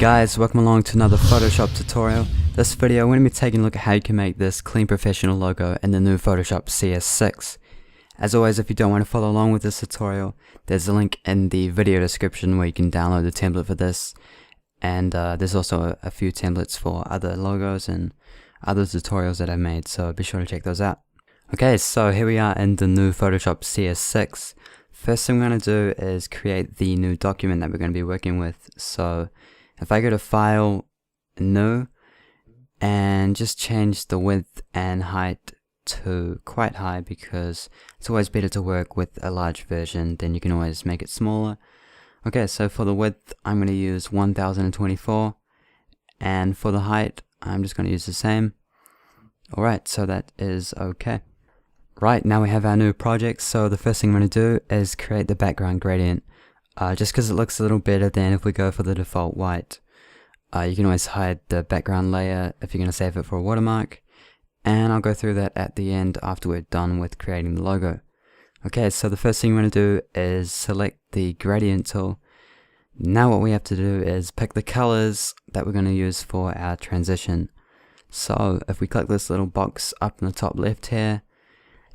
guys, welcome along to another Photoshop tutorial. This video we're going to be taking a look at how you can make this clean professional logo in the new Photoshop CS6. As always, if you don't want to follow along with this tutorial, there's a link in the video description where you can download the template for this, and there's also a few templates for other logos and other tutorials that I've made, so be sure to check those out. Okay, so here we are in the new Photoshop CS6. First thing we're going to do is create the new document that we're going to be working with. So if I go to File, New, and just change the width and height to quite high, because it's always better to work with a large version, then you can always make it smaller. Okay, so for the width I'm going to use 1024, and for the height I'm just going to use the same. Alright, so that is okay. Right, now we have our new project, so the first thing I'm going to do is create the background gradient. Just because it looks a little better than if we go for the default white. You can always hide the background layer if you're going to save it for a watermark, and I'll go through that at the end after we're done with creating the logo. Okay, so the first thing we're going to do is select the gradient tool. Now what we have to do is pick the colors that we're going to use for our transition. So if we click this little box up in the top left here,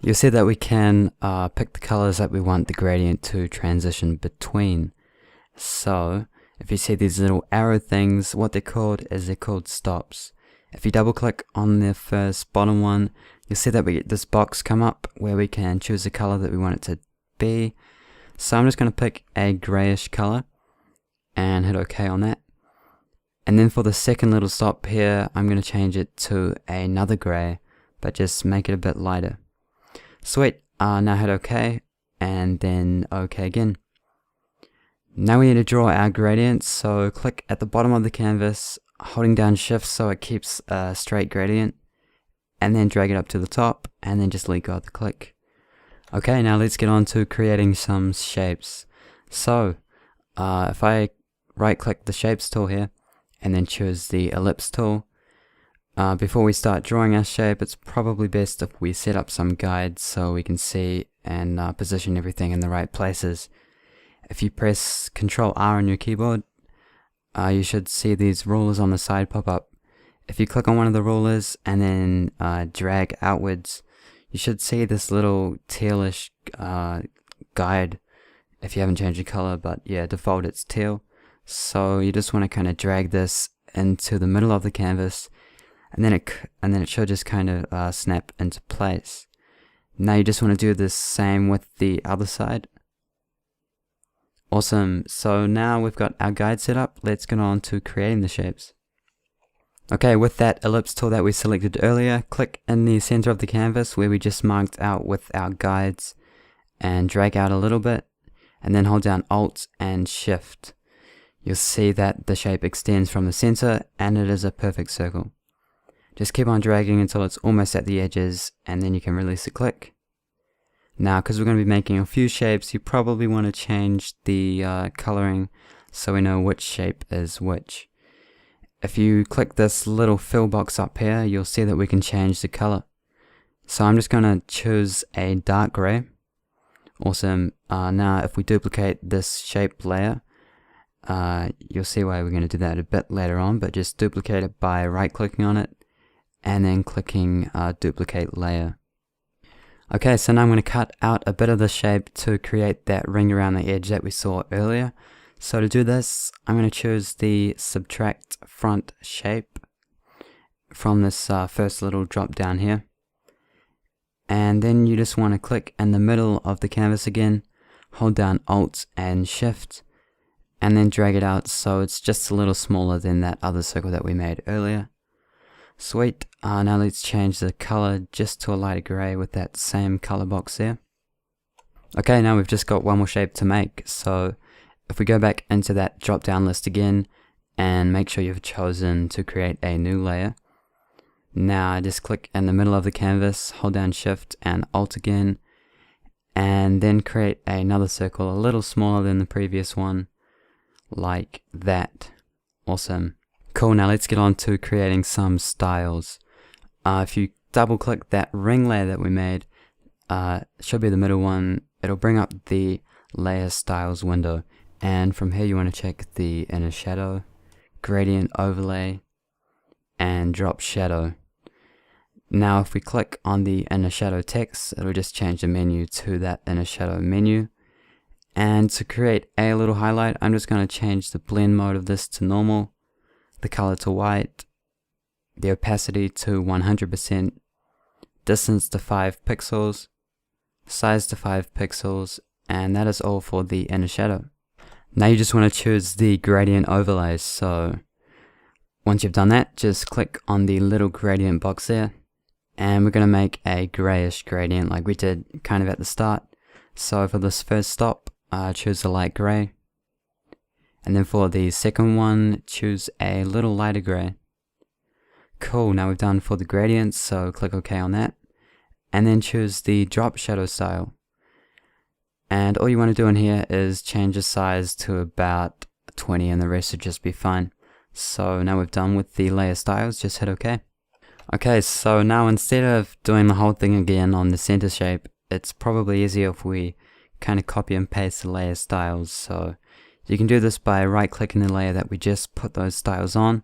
you'll see that we can pick the colors that we want the gradient to transition between. So if you see these little arrow things, what they're called stops. If you double click on the first bottom one, you'll see that we get this box come up where we can choose the color that we want it to be. So I'm just going to pick a grayish color and hit OK on that. And then for the second little stop here, I'm going to change it to another gray, but just make it a bit lighter. Sweet, now hit OK, and then OK again. Now we need to draw our gradient, so click at the bottom of the canvas, holding down shift so it keeps a straight gradient, and then drag it up to the top, and then just let go of the click. Okay, now let's get on to creating some shapes. So, if I right click the shapes tool here, and then choose the ellipse tool, before we start drawing our shape, it's probably best if we set up some guides so we can see and position everything in the right places. If you press Ctrl R on your keyboard, you should see these rulers on the side pop up. If you click on one of the rulers and then drag outwards, you should see this little tealish guide if you haven't changed the color, but yeah, default it's teal. So you just want to kind of drag this into the middle of the canvas, and then it should just kind of snap into place. Now you just want to do the same with the other side. Awesome, so now we've got our guide set up. Let's get on to creating the shapes. Okay, with that ellipse tool that we selected earlier, click in the center of the canvas where we just marked out with our guides and drag out a little bit, and then hold down Alt and Shift. You'll see that the shape extends from the center and it is a perfect circle. Just keep on dragging until it's almost at the edges, and then you can release the click. Now, because we're going to be making a few shapes, you probably want to change the coloring so we know which shape is which. If you click this little fill box up here, you'll see that we can change the color. So I'm just going to choose a dark gray. Awesome. Now if we duplicate this shape layer, you'll see why we're going to do that a bit later on, but just duplicate it by right clicking on it and then clicking duplicate layer. Okay, so now I'm going to cut out a bit of the shape to create that ring around the edge that we saw earlier. So to do this, I'm going to choose the subtract front shape from this first little drop down here. And then you just want to click in the middle of the canvas again, hold down Alt and Shift, and then drag it out so it's just a little smaller than that other circle that we made earlier. Sweet, now let's change the color just to a lighter gray with that same color box there. Okay, now we've just got one more shape to make, so if we go back into that drop down list again and make sure you've chosen to create a new layer. Now just click in the middle of the canvas, hold down Shift and Alt again, and then create another circle a little smaller than the previous one, like that. Awesome. Cool, now let's get on to creating some styles. If you double click that ring layer that we made, should be the middle one, it'll bring up the layer styles window, and from here you want to check the inner shadow, gradient overlay, and drop shadow. Now if we click on the inner shadow text, it'll just change the menu to that inner shadow menu. And to create a little highlight, I'm just going to change the blend mode of this to normal, the color to white, the opacity to 100%, distance to 5 pixels, size to 5 pixels, and that is all for the inner shadow. Now you just want to choose the gradient overlays. So once you've done that, just click on the little gradient box there, and we're going to make a grayish gradient like we did kind of at the start. So for this first stop, choose a light gray, and then for the second one, choose a little lighter gray. Cool, now we've done for the gradients, so click OK on that, and then choose the drop shadow style. And all you want to do in here is change the size to about 20, and the rest should just be fine. So now we've done with the layer styles, just hit OK. Okay, so now instead of doing the whole thing again on the center shape, it's probably easier if we kind of copy and paste the layer styles. So you can do this by right clicking the layer that we just put those styles on,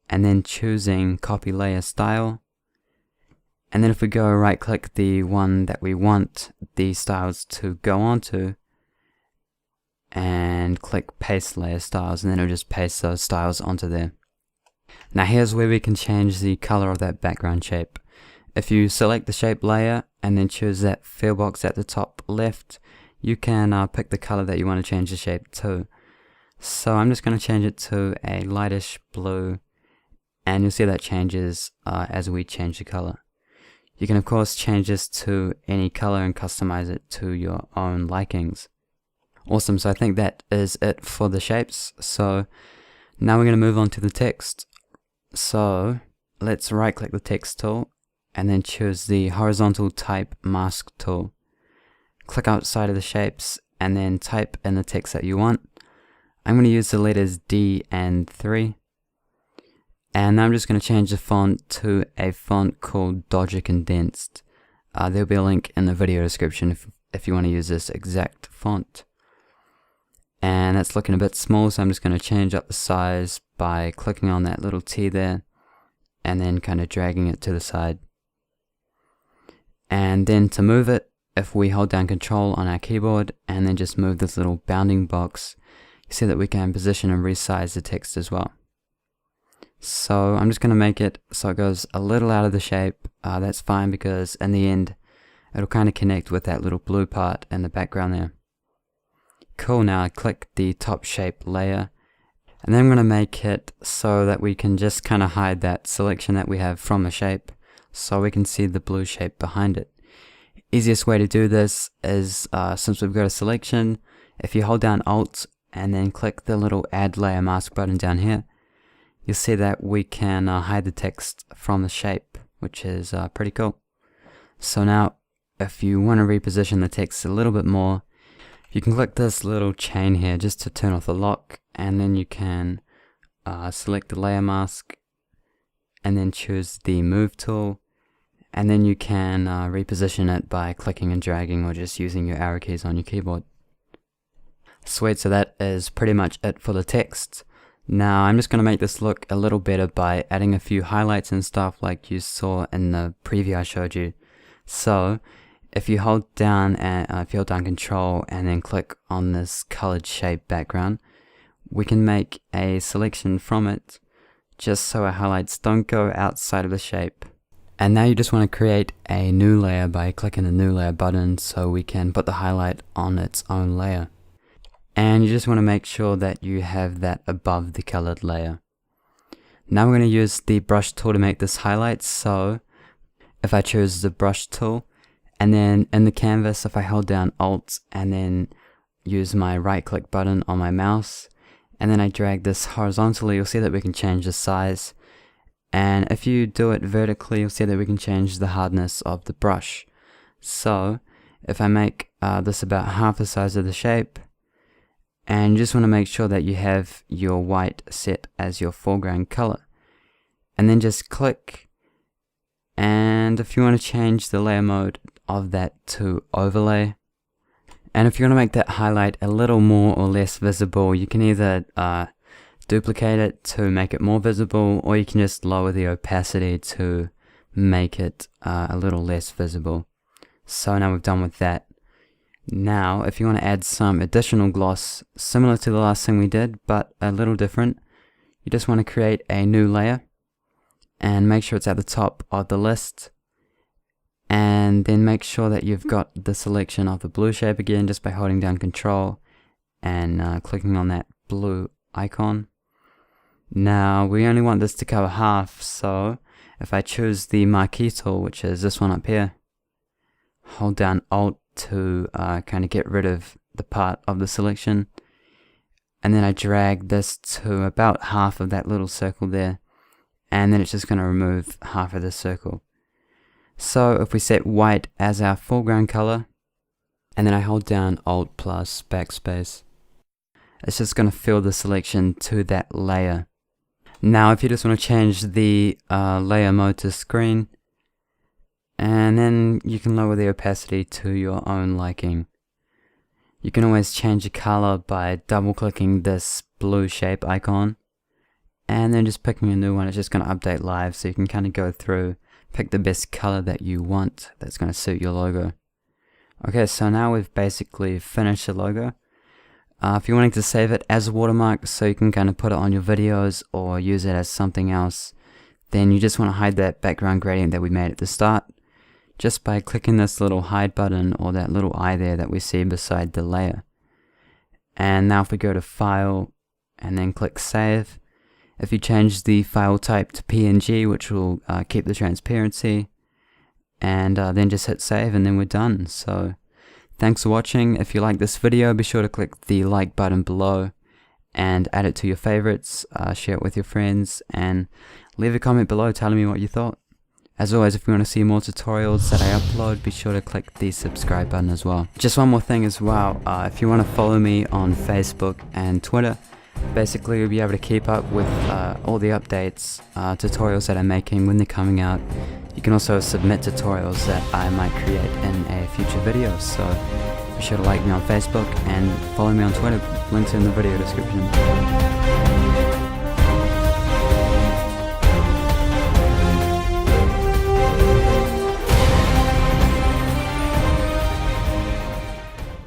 and then choosing copy layer style. And then if we go right click the one that we want the styles to go onto, and click paste layer styles, and then it'll just paste those styles onto there. Now here's where we can change the color of that background shape. If you select the shape layer and then choose that fill box at the top left, you can pick the color that you want to change the shape to. So I'm just going to change it to a lightish blue, and you'll see that changes as we change the color. You can of course change this to any color and customize it to your own likings. Awesome, so I think that is it for the shapes. So now we're going to move on to the text. So let's right click the text tool and then choose the horizontal type mask tool. Click outside of the shapes and then type in the text that you want. I'm going to use the letters D and 3. And now I'm just going to change the font to a font called Dodger Condensed. There'll be a link in the video description if you want to use this exact font. And that's looking a bit small, so I'm just going to change up the size by clicking on that little T there and then kind of dragging it to the side. And then to move it, if we hold down Control on our keyboard and then just move this little bounding box, you see that we can position and resize the text as well. So I'm just going to make it so it goes a little out of the shape. That's fine because in the end it'll kind of connect with that little blue part in the background there. Cool, now I click the top shape layer, and then I'm going to make it so that we can just kind of hide that selection that we have from the shape so we can see the blue shape behind it. Easiest way to do this is since we've got a selection, if you hold down Alt and then click the little add layer mask button down here, you'll see that we can hide the text from the shape, which is pretty cool. So now if you want to reposition the text a little bit more, you can click this little chain here just to turn off the lock, and then you can select the layer mask and then choose the move tool, and then you can reposition it by clicking and dragging or just using your arrow keys on your keyboard. Sweet, so that is pretty much it for the text. Now I'm just going to make this look a little better by adding a few highlights and stuff like you saw in the preview I showed you. So if you hold down Control and then click on this colored shape background, we can make a selection from it just so our highlights don't go outside of the shape. And now you just want to create a new layer by clicking the new layer button so we can put the highlight on its own layer. And you just want to make sure that you have that above the colored layer. Now we're going to use the brush tool to make this highlight. So if I choose the brush tool, and then in the canvas, if I hold down Alt and then use my right click button on my mouse, and then I drag this horizontally, you'll see that we can change the size. And if you do it vertically, you'll see that we can change the hardness of the brush. So if I make this about half the size of the shape, and you just want to make sure that you have your white set as your foreground color, and then just click, and if you want to change the layer mode of that to overlay, and if you want to make that highlight a little more or less visible, you can either duplicate it to make it more visible, or you can just lower the opacity to make it a little less visible. So now we've done with that. Now if you want to add some additional gloss similar to the last thing we did but a little different, you just want to create a new layer and make sure it's at the top of the list, and then make sure that you've got the selection of the blue shape again just by holding down Control and clicking on that blue icon. Now we only want this to cover half, so if I choose the marquee tool, which is this one up here, hold down Alt to kind of get rid of the part of the selection, and then I drag this to about half of that little circle there, and then it's just going to remove half of the circle. So if we set white as our foreground color, and then I hold down Alt plus backspace, it's just going to fill the selection to that layer. Now if you just want to change the layer mode to screen, and then you can lower the opacity to your own liking. You can always change the color by double clicking this blue shape icon and then just picking a new one. It's just going to update live, so you can kind of go through, pick the best color that you want that's going to suit your logo. Okay, so now we've basically finished the logo. If you're wanting to save it as a watermark so you can kind of put it on your videos or use it as something else, then you just want to hide that background gradient that we made at the start just by clicking this little hide button or that little eye there that we see beside the layer. And now if we go to File and then click Save, if you change the file type to PNG, which will keep the transparency, and then just hit save, and then we're done. So thanks for watching. If you like this video, be sure to click the like button below and add it to your favorites, share it with your friends, and leave a comment below telling me what you thought. As always, if you want to see more tutorials that I upload, be sure to click the subscribe button as well. Just one more thing as well, if you want to follow me on Facebook and Twitter, basically you'll be able to keep up with all the updates, tutorials that I'm making when they're coming out. You can also submit tutorials that I might create in a future video, so be sure to like me on Facebook and follow me on Twitter. Links in the video description.